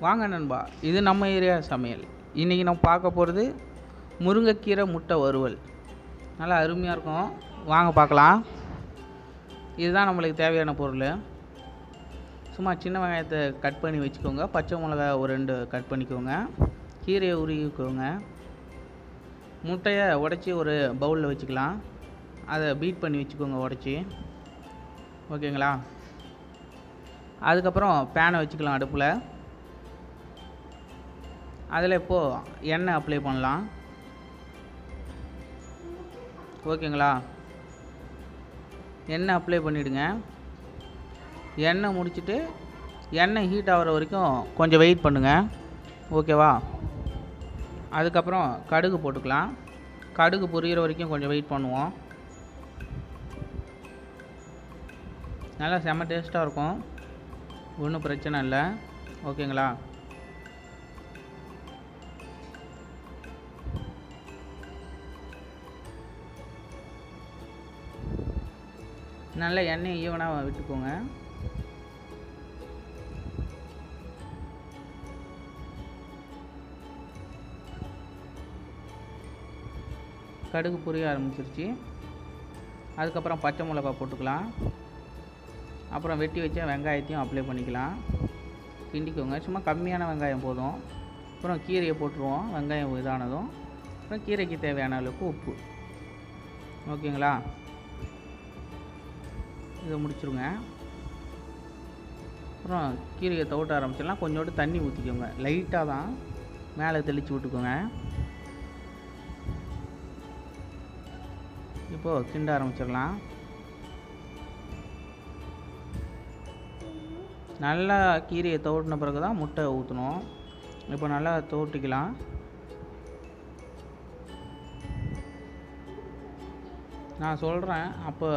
வாங்க நண்பா, இது நம்ம ஏரியா சமையல். இன்றைக்கி நம்ம பார்க்க போகிறது முருங்கைக்கீரை முட்டை வறுவல். நல்லா அருமையாக இருக்கும், வாங்க பார்க்கலாம். இதுதான் நம்மளுக்கு தேவையான பொருள். சும்மா சின்ன வெங்காயத்தை கட் பண்ணி வச்சுக்கோங்க, பச்சை மிளகா ஒரு 2 கட் பண்ணிக்கோங்க, கீரையை உருவிக்கோங்க, முட்டையை உடச்சி ஒரு பவுலில் வச்சுக்கலாம், அதை பீட் பண்ணி வச்சுக்கோங்க உடச்சி. ஓகேங்களா? அதுக்கப்புறம் பேனை வச்சுக்கலாம் அடுப்பில். அதில் இப்போது எண்ணெய் அப்ளை பண்ணலாம். ஓகேங்களா? எண்ணெய் அப்ளை பண்ணிவிடுங்க. எண்ணெய் முடிச்சுட்டு எண்ணெய் ஹீட் ஆகிற வரைக்கும் கொஞ்சம் வெயிட் பண்ணுங்கள். ஓகேவா? அதுக்கப்புறம் கடுகு போட்டுக்கலாம். கடுகு பொரியிற வரைக்கும் கொஞ்சம் வெயிட் பண்ணுவோம். நல்லா செம்ம டேஸ்ட்டாக இருக்கும், ஒன்றும் பிரச்சனை இல்லை. ஓகேங்களா? நல்லா எண்ணெய் ஈவனாக விட்டுக்கோங்க. கடுகு பொரிய ஆரம்பிச்சிருச்சு. அதுக்கப்புறம் பச்சை மிளகா போட்டுக்கலாம். அப்புறம் வெட்டி வச்ச வெங்காயத்தையும் அப்ளை பண்ணிக்கலாம். கிண்டிக்கோங்க, சும்மா கம்மியான வெங்காயம் போதும். அப்புறம் கீரையை போட்டுருவோம். வெங்காயம் இதானதும் அப்புறம் கீரைக்கு தேவையான அளவுக்கு உப்பு. ஓகேங்களா? இதை முடிச்சுருங்க. அப்புறம் கீரையை தவிட்ட ஆரம்பிச்சிடலாம். கொஞ்சோண்டு தண்ணி ஊற்றிக்கோங்க, லைட்டாக தான், மேலே தெளித்து விட்டுக்கோங்க. இப்போது கிண்ட ஆரம்பிச்சிடலாம். நல்லா கீரையை தவிட்டின பிறகு தான் முட்டை ஊற்றணும். இப்போ நல்லா தவிட்டிக்கலாம். நான் சொல்கிறேன், அப்போ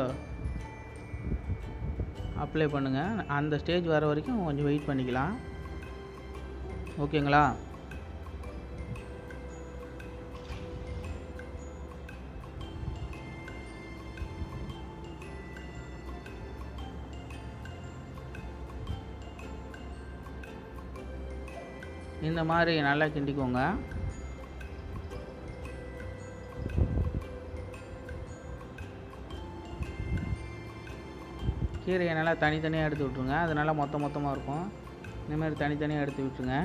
அப்ளை பண்ணுங்கள். அந்த ஸ்டேஜ் வர வரைக்கும் கொஞ்சம் வெயிட் பண்ணிக்கலாம். ஓகேங்களா? இந்த மாதிரி நல்லா கிண்டிக்கோங்க. கீரையை நல்லா தனித்தனியாக எடுத்து விட்ருங்க. அது நல்லா மொத்தமாக இருக்கும். இந்தமாதிரி தனித்தனியாக எடுத்து விட்டுருங்க.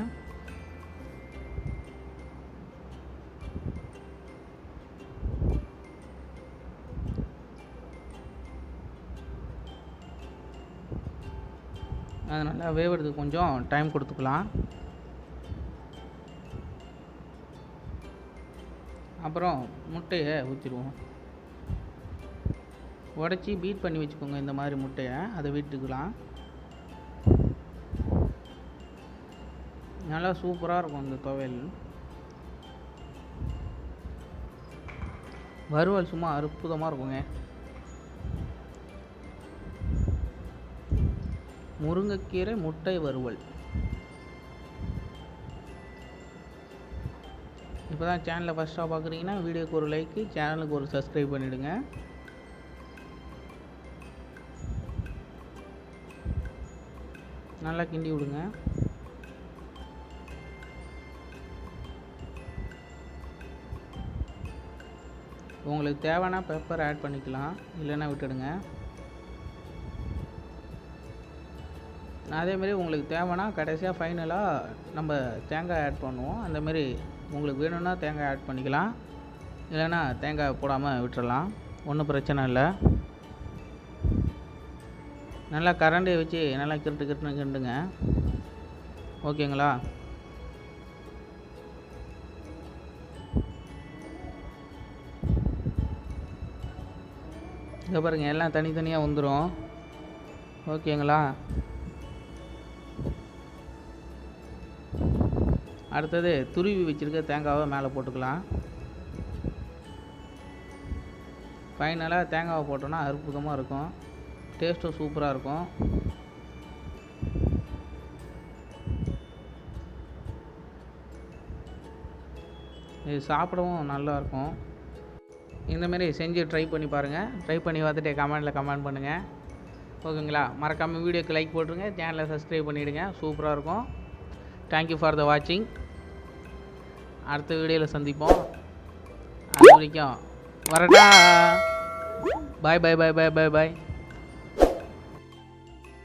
அது நல்லா வேவுறதுக்கு கொஞ்சம் டைம் கொடுத்துக்கலாம். அப்புறம் முட்டையை ஊற்றிடுவோம். உடச்சி பீட் பண்ணி வச்சுக்கோங்க. இந்த மாதிரி முட்டையை அதை விட்டுக்கலாம். நல்லா சூப்பராக இருக்கும் இந்த துவையல். வறுவல் சும்மா அற்புதமாக இருக்குங்க. முருங்கைக்கீரை முட்டை வறுவல். இப்போ தான் சேனலை ஃபஸ்ட்டாக பார்க்குறீங்கன்னா வீடியோக்கு ஒரு லைக்கு, சேனலுக்கு ஒரு சப்ஸ்கிரைப் பண்ணிவிடுங்க. நல்லா கிண்டி விடுங்க. உங்களுக்கு தேவைன்னா பெப்பர் ஆட் பண்ணிக்கலாம், இல்லைன்னா விட்டுடுங்க. அதேமாரி உங்களுக்கு தேவைன்னா கடைசியாக ஃபைனலாக நம்ம தேங்காய் ஆட் பண்ணுவோம். அந்தமாரி உங்களுக்கு வேணும்னா தேங்காய் ஆட் பண்ணிக்கலாம், இல்லைன்னா தேங்காய் போடாமல் விட்டுறலாம், ஒன்றும் பிரச்சனை இல்லை. நல்லா கரண்டியை வச்சு நல்லா கிருட்டுன்னு கிண்டுங்க. ஓகேங்களா? இங்கே பாருங்கள், எல்லாம் தனித்தனியாக வந்துடும். ஓகேங்களா? அடுத்தது துருவி வச்சுருக்க தேங்காவை மேலே போட்டுக்கலாம். ஃபைனலாக தேங்காவை போட்டோன்னா அற்புதமாக இருக்கும், டேஸ்ட்டும் சூப்பராக இருக்கும். இது சாப்பிடவும் நல்லாயிருக்கும். இந்தமாரி செஞ்சு ட்ரை பண்ணி பாருங்கள். ட்ரை பண்ணி பார்த்துட்டு கமெண்டில் கமெண்ட் பண்ணுங்கள். ஓகேங்களா? மறக்காமல் வீடியோக்கு லைக் போட்டுருங்க, சேனலை சப்ஸ்கிரைப் பண்ணிவிடுங்க. சூப்பராக இருக்கும். தேங்க்யூ ஃபார் த வாட்சிங். அடுத்த வீடியோவில் சந்திப்போம். அது வரைக்கும் வரட்டா. பாய் பாய் பாய் பாய் பாய் பாய்.